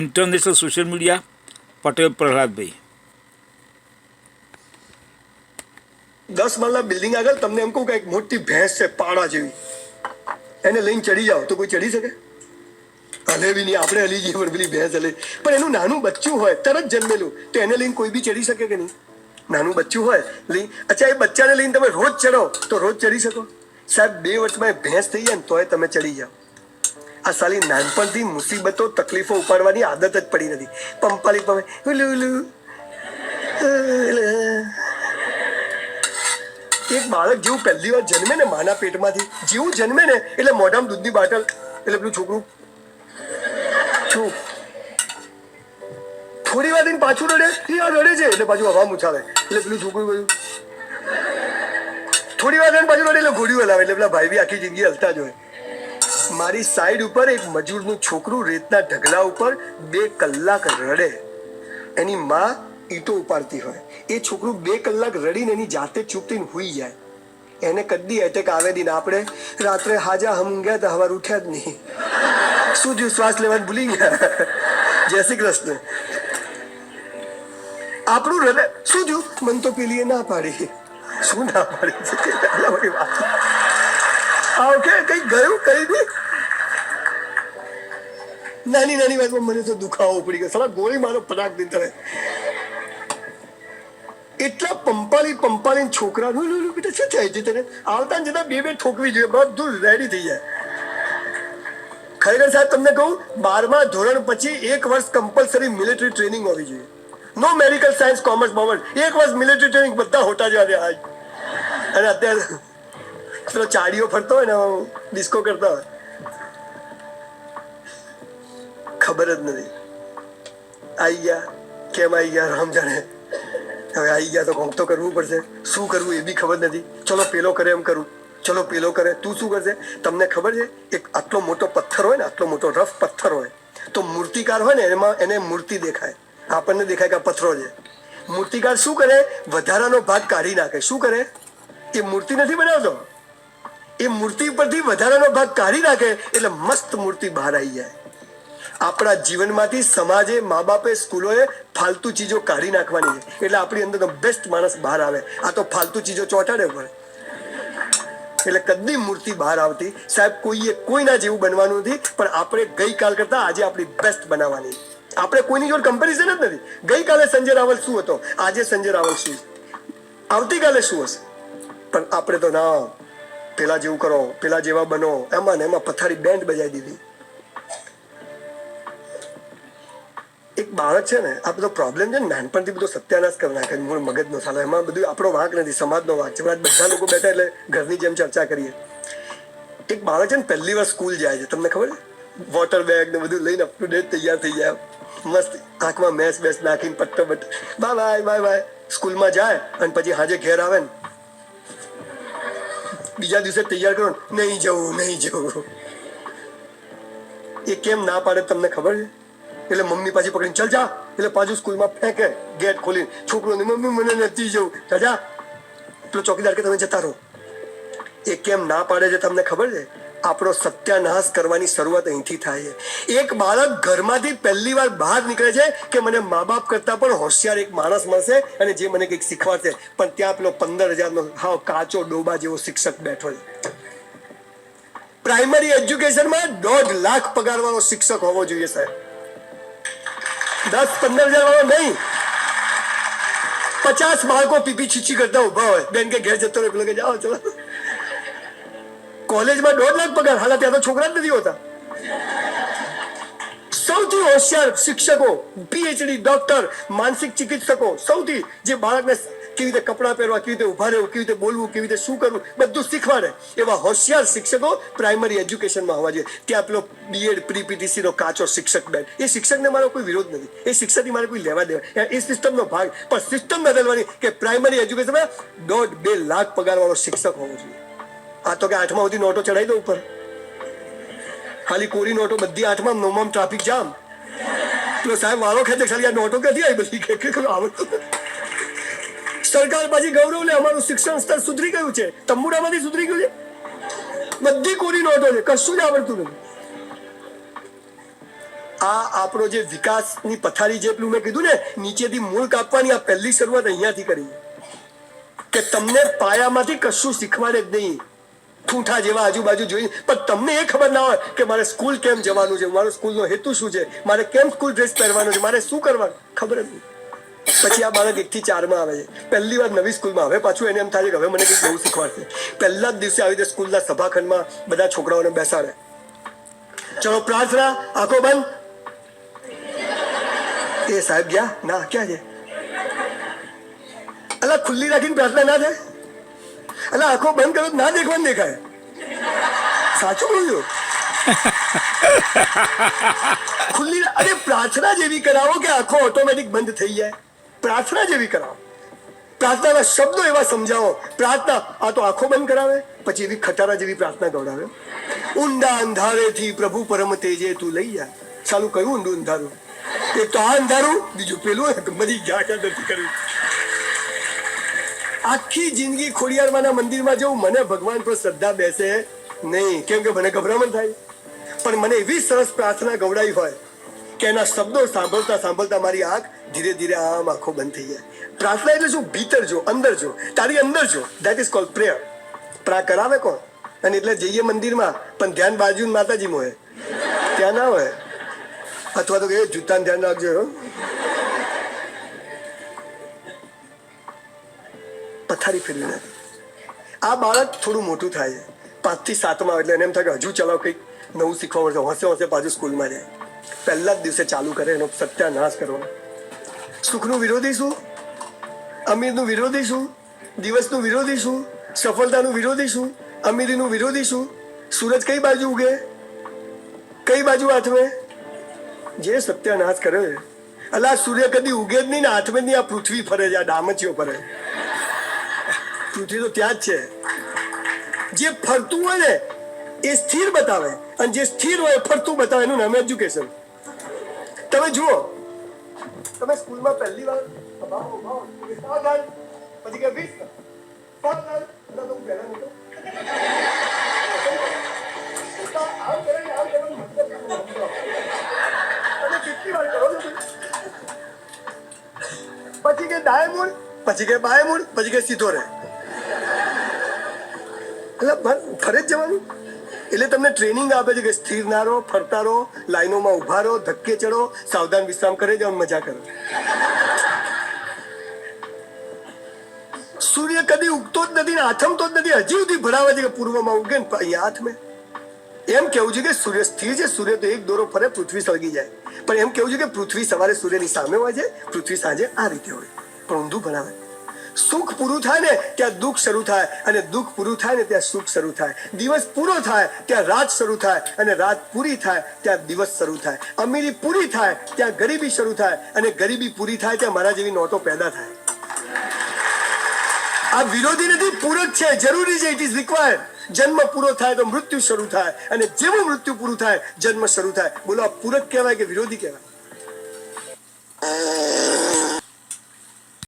International social media Patel પ્રહલાદભાઈ. 10 માળના building આગળ તમને એમ કહું કે એક મોટી ભેંસ છે પાડા જેવી, એને લઈને ચડી જાઓ તો કોઈ ચડી શકે? હલે બી નહીં, આપણે હલી જઈએ પણ પેલી ભેંસ હલે. પણ એનું નાનું બચ્ચું હોય તરત જન્મેલું, તો એને લઈને કોઈ બી ચડી શકે કે નહીં? નાનું બચ્ચું હોય લઈ, અચ્છા એ બચ્ચાને લઈને તમે રોજ ચડો તો રોજ ચડી શકો? સાહેબ 2 વર્ષમાં એ ભેંસ થઈ જાય ને તોય તમે ચડી જાઓ. આ સાલી નાનપણથી મુસીબતો તકલીફો ઉપાડવાની આદત જ પડી નથી. પંપાલી પમે ઉલું ઉલું. એક બાળક જેવું પહેલી વાર જન્મે ને માના પેટમાંથી, જેવું જન્મે ને એટલે મોઢામાં દૂધની બાટલ, એટલે પેલું છોકરું છું થોડી વાર થઈને પાછું રડે, રડે છે એટલે પાછું હવા ઉછાળે, એટલે પેલું છોકરું બધું થોડી વાર થઈને પાછું રડે એટલે ઘોડી હલાવે, એટલે પેલા ભાઈ બી આખી જિંદગી હલતા જ હોય. મારી સાઈડ ઉપર એક મજૂરનું છોકરું રેતના ઢગલા ઉપર 2 કલાક રડે, એની માં ઈંટો ઉપાડતી હોય, એ છોકરું 2 કલાક રડીને એની જાતે ચૂપ થઈને હુઈ જાય. એને કદી એટેક આવે નહીં. આપણે રાત્રે હાજા હમ ગયા તો હવાર ઉઠ્યા જ નહીં. શું થયું? શ્વાસ લેવાનું ભૂલી ગયા. જય શ્રી કૃષ્ણ. આપણું હૃદય શું થયું? મન તો પેલી ના પાડી. શું ના પાડી? ઓકે, કઈ ગયું કઈ નહીં. નાની નાની વાતમાં મને તો દુખાવો પડી ગયો. સાલા ગોળી મારો પટાક દીધો. એટલા પંપાલી છોકરા બેટા શું થાય છે તને? આવતા જતા 2 ઠોકવી જોઈએ, બધું રેડી થઈ જાય. ખરેખર સાહેબ તમને કહું, 12મા ધોરણ પછી 1 વર્ષ કમ્પલસરી મિલિટરી ટ્રેનિંગ હોવી જોઈએ. નો મેડિકલ સાયન્સ કોમર્સ બોમર્સ, 1 વર્ષ મિલિટરી ટ્રેનિંગ, બધા હોટા જવા દે. અને અત્યારે પેલો ચાડીઓ ફરતો હોય ને, ડિસ્કો કરતા હોય, ખબર જ નથી. આઈ ગયા કેમ આઈ ગયા રામ જાણે. હવે આવી ગયા તો કોક તો કરવું પડશે. શું કરવું એ બી ખબર નથી. ચલો પેલો કરે એમ કરું, ચલો પેલો કરે. તું શું કરશે? તમને ખબર છે, એક આટલો મોટો પથ્થર હોય ને, આટલો મોટો રફ પથ્થર હોય, તો મૂર્તિકાર હોય ને એમાં એને મૂર્તિ દેખાય, આપણને દેખાય કે આ પથ્થરો છે. મૂર્તિકાર શું કરે? વધારાનો ભાગ કાઢી નાખે. શું કરે? એ મૂર્તિ નથી બનાવતો, એ મૂર્તિ પરથી વધારાનો ભાગ કાઢી નાખે એટલે મસ્ત મૂર્તિ બહાર આવી જાય. આપણા જીવનમાંથી સમાજે, મા બાપે, સ્કૂલોએ ફાલતુ ચીજો કાઢી નાખવાની છે, એટલે આપણી અંદર બેસ્ટ માણસ બહાર આવે. આ તો ફાલતુ ચીજો ચોંટાડે પડે એટલે કદી મૂર્તિ બહાર આવતી. સાહેબ કોઈએ કોઈના જેવું બનવાનું નથી, પણ આપણે ગઈકાલ કરતા આજે આપણી બેસ્ટ બનાવવાની. આપણે કોઈની જોડે કમ્પેરિઝન જ નથી. ગઈકાલે સંજય રાવલ શું હતો, આજે સંજય રાવલ શું, આવતીકાલે શું હશે. પણ આપણે તો ના, પેલા જેવું કરો, પેલા જેવા બનો, એમાં ને એમાં પથારી બેન્ડ બજાવી દીધી. એક બાળક છે ને, આ બધો પ્રોબ્લેમ છે ને, નાનપણથી બધો સત્યાનાશ કરી નાખે. મૂળ મગજ નો સાલો. એમાં બધું આપણો વાંક નથી, સમાજનો વાંક છે. બધા લોકો બેઠા એટલે ઘરની જેમ ચર્ચા કરીએ. એક બાળક છે ને, પહેલી વાર સ્કૂલ જાય છે, તમને ખબર છે? વોટર બેગ ને બધું લઈને અપ ટુ ડેટ તૈયાર થઈ જાય, મસ્ત આંખમાં મેસ બેસ નાખીને પટ્ટો બટ બાય બાય બાય સ્કૂલમાં જાય. અને પછી હાજે ઘેર આવે ને, બીજા દિવસે તૈયાર કરો, નહીં જવું નહીં જવું. એ કેમ ના પાડે તમને ખબર છે? એટલે મમ્મી પાછી પકડીને ચલ જા, એટલે પાછું સ્કૂલમાં ફેંકે ગેટ ખોલીને. છોકરો મમ્મી મને નથી જવું, જા. પેલો ચોકીદાર કે તમે જતા રહો. એ કેમ ના પાડે છે તમને ખબર છે? આપણો સત્યાનાશ કરવાની શરૂઆત અહીંથી થાય છે. એક બાળક ઘરમાંથી પહેલી વાર બહાર નીકળે છે કે મને મા બાપ કરતા પણ હોશિયાર એક માણસ મળશે અને જે મને કંઈક શીખવાડશે. પણ ત્યાં પેલો 15,000 હાવ કાચો ડોબા જેવો શિક્ષક બેઠો છે. પ્રાઇમરી એજ્યુકેશનમાં 1.5 લાખ પગાર વાળો શિક્ષક હોવો જોઈએ સાહેબ. 10-15 હજાર વાળો નહીં. 50 બાળકો પીપી છીછી કરતા ઉભા હોય, બેન કે ઘેર જતો રહે, પેલો કે જાઓ ચલો. કોલેજમાં 1.5 લાખ પગાર, હાલ ત્યાં તો છોકરા જ નથી હોતા. સૌથી હોશિયાર શિક્ષકો, પીએચડી, ડોક્ટર, માનસિક ચિકિત્સકો, સૌથી જે બાળકને કેવી રીતે કપડાં પહેરવા, કેવી રીતે ઉભા રહેવું, કેવી રીતે બોલવું, કેવી રીતે શું કરવું, બધું શીખવાડે એવા હોશિયાર શિક્ષકો પ્રાઇમરી એજ્યુકેશનમાં હોવા જોઈએ. ત્યાં પેલો બીએડ પ્રી પીટીસી નો કાચો શિક્ષક બેન, એ શિક્ષકને મારો કોઈ વિરોધ નથી, એ શિક્ષકથી મારે કોઈ લેવા દેવા, એ સિસ્ટમનો ભાગ. પણ સિસ્ટમ બદલવાની કે પ્રાઇમરી એજ્યુકેશનમાં 1.5-2 લાખ પગાર વાળો શિક્ષક હોવો જોઈએ. આ તો કે 8મા સુધી નોટો ચડાવી દો ઉપર, ખાલી કોરી નોટો બધી 8મા 9મા ટ્રાફિક જામ. પેલો સાહેબ વાળો ખેંચે, ખાલી આ નોટો ક્યાંથી આવી બધી આવડતું. સરકાર પાછી ગૌરવ લે, અમારું શિક્ષણ સ્તર સુધરી ગયું છે, તંબુડામાંથી સુધરી ગયું છે. બધી કોરી નોટો છે, કશું જ આવડતું નથી. આ આપણો જે વિકાસની પથારી જેટલું મેં કીધું ને, નીચેથી મૂળ કાપવાની આ પહેલી શરૂઆત અહીંયાથી કરી કે તમને પાયામાંથી કશું શીખવાડે જ નહીં, ઠૂંઠા જેવા આજુબાજુ જોઈ, પણ તમને એ ખબર ના હોય કે મારે સ્કૂલ કેમ જવાનું છે, મારો સ્કૂલનો હેતુ શું છે, મારે કેમ સ્કૂલ ડ્રેસ પહેરવાનો છે, મારે શું કરવાનું, ખબર જ નહીં. પછી આ બાળક 1 થી 4 માં આવે છે, પહેલી વાર નવી સ્કૂલમાં. હવે પાછું એને એમ થાય કે હવે મને કંઈક નવું શીખવાડશે. પહેલા જ દિવસે આવી રીતે સ્કૂલના સભાખંડમાં બધા છોકરાઓને બેસાડે, ચલો પ્રાર્થના, આંખો બંધ. એ સાહેબ ગયા ના, ક્યાં છે? અલા ખુલ્લી રાખીને પ્રાર્થના ના થાય? અલા આંખો બંધ કરો ના દેખવાનું દેખાય. સાચું કહું છું. ખુલ્લી અરે પ્રાર્થના જેવી કરાવો કે આંખો ઓટોમેટિક બંધ થઈ જાય. પ્રાર્થના જેવી કરાવો, પ્રાર્થનાના શબ્દો એવા સમજાવો. પ્રાર્થના આ તો આંખો બંધ કરાવે, પછી એવી ખટારા જેવી પ્રાર્થના ગવડાવે. ઊંડા અંધારેથી પ્રભુ પરમ તેજે તું લઈ જા. ચાલુ કયું ઊંડું અંધારું? એક તો આ અંધારું, બીજું પેલું બધી ક્યાં નથી કર્યું. આખી જિંદગી ખોડિયારમાંના મંદિરમાં જવું, મને ભગવાન પર શ્રદ્ધા બેસે નહીં, કેમ કે મને ગભરામણ થાય. પણ મને એવી સરસ પ્રાર્થના ગવડાવી હોય કે એના શબ્દો સાંભળતા સાંભળતા મારી આંખ ધીરે ધીરે આમ આંખો બંધ થઈ જાય. પ્રાર્થના એટલે શું? ભીતર જો, અંદર જો, તારી અંદર જો. That is called prayer. પ્રા કરાવે કોણ? અને એટલે જઈએ મંદિરમાં પણ ધ્યાન બાજુ માતાજીમાં હોય, ત્યાં ના હોય. અથવા તો કે જૂતાને ધ્યાન રાખજો. પથારી ફેરવી નાખી. આ બાળક થોડું મોટું થાય છે, 5 થી 7 માં, એટલે એને એમ થાય કે હજુ ચલાવ કંઈક નવું શીખવા મળશે. હોંશે હોંશે પાછું સ્કૂલમાં જાય. પહેલા જ દિવસે ચાલુ કરે એનો સત્યાનાશ કરવાનો. સુખનું વિરોધી શું? અમીરનું વિરોધી શું? દિવસનું વિરોધી શું? સફળતાનું વિરોધી શું? અમીરીનું વિરોધી શું? સૂરજ કઈ બાજુ ઉગે, કઈ બાજુ આથમે? જે સત્યાનાશ કરે. અલા સૂર્ય કદી ઉગે જ નહીં ને આથમે નહીં. આ પૃથ્વી ફરે છે, આ ડામચીઓ ફરે. પૃથ્વી તો ત્યાં જ છે. જે ફરતું હોય ને એ સ્થિર બતાવે, અને જે સ્થિર હોય ફરતું બતાવે, એનું નામ એજ્યુકેશન. તમે જુઓ, તમે સ્કૂલમાં પહેલી વાર પછી કે 20 પછી કે ડાય મૂળ, પછી કે બાય મૂળ, પછી કે સીધો રહે. એટલે ફરે જ જવાનું. એટલે તમને ટ્રેનિંગ આપે છે કે સ્થિર ના રહો, ફરતા રહો, લાઈનોમાં ઉભા રહો, ધક્કે ચડો, સાવધાન વિશ્રામ કરે જાઓ, મજા કરો. સૂર્ય કદી ઉગતો જ નથી ને આથમતો જ નથી. હજી સુધી ભરાવે છે કે પૂર્વમાં ઉગે ને અહીંયા આથમે. એમ કેવું છે કે સૂર્ય સ્થિર છે. સૂર્ય તો એક દોરો ફરે, પૃથ્વી સળગી જાય. પણ એમ કેવું છે કે પૃથ્વી સવારે સૂર્યની સામે હોય છે, પૃથ્વી સાંજે આ રીતે હોય. પણ ઊંધું ભણાવે. સુખ પૂરું થાય ને ત્યાં દુઃખ શરૂ થાય, અને દુઃખ પૂરું થાય ને ત્યાં સુખ શરૂ થાય. દિવસ પૂરો થાય ત્યાં રાત શરૂ થાય, અને રાત પૂરી થાય ત્યાં દિવસ શરૂ થાય. અમીરી પૂરી થાય ત્યાં ગરીબી શરૂ થાય, અને ગરીબી પૂરી થાય ત્યાં મારા જેવી નોટો પેદા થાય. આ વિરોધી નથી, પૂરક છે, જરૂરી છે. It is required. જન્મ પૂરો થાય તો મૃત્યુ શરૂ થાય, અને જેવું મૃત્યુ પૂરું થાય જન્મ શરૂ થાય. બોલો આ પૂરક કહેવાય કે વિરોધી કહેવાય?